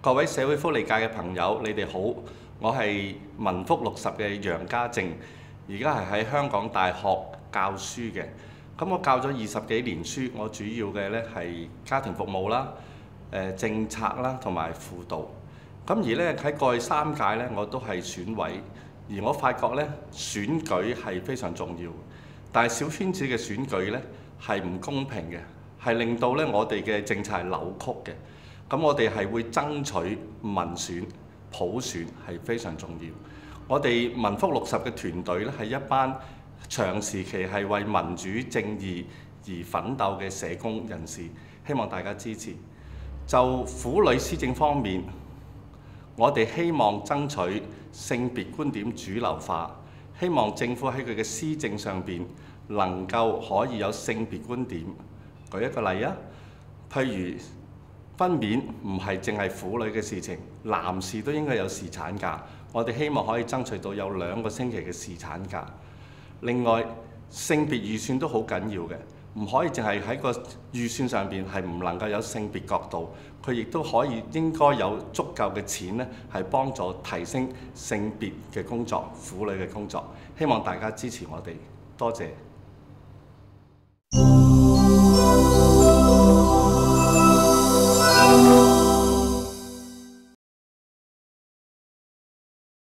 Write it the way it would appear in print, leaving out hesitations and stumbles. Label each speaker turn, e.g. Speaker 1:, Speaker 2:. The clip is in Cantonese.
Speaker 1: 各位社會福利界嘅朋友，你哋好，我係民福60嘅楊家正，而家係喺香港大學教書嘅。咁我教咗20幾年書，我主要嘅咧係家庭服務啦、政策啦同埋輔導。咁而咧喺過去3屆咧，我都係選委，而我發覺咧選舉係非常重要，但係小圈子嘅選舉咧係唔公平嘅，係令到咧我哋嘅政策係扭曲嘅。咁我哋係會爭取民選、普選係非常重要。我哋民福60嘅團隊咧係一班長時期係為民主正義而奮鬥嘅社工人士，希望大家支持。就婦女施政方面，我哋希望爭取性別觀點主流化，希望政府喺佢嘅施政上邊能夠可以有性別觀點。舉一個例啊，譬如分娩唔係淨係婦女嘅事情，男士都應該有侍產假。我哋希望可以爭取到有2個星期嘅侍產假。另外，性別預算都好緊要嘅，唔可以淨係喺個預算上邊係唔能夠有性別角度，佢亦都可以應該有足夠嘅錢咧，係幫助提升性別嘅工作、婦女嘅工作。希望大家支持我哋，多謝。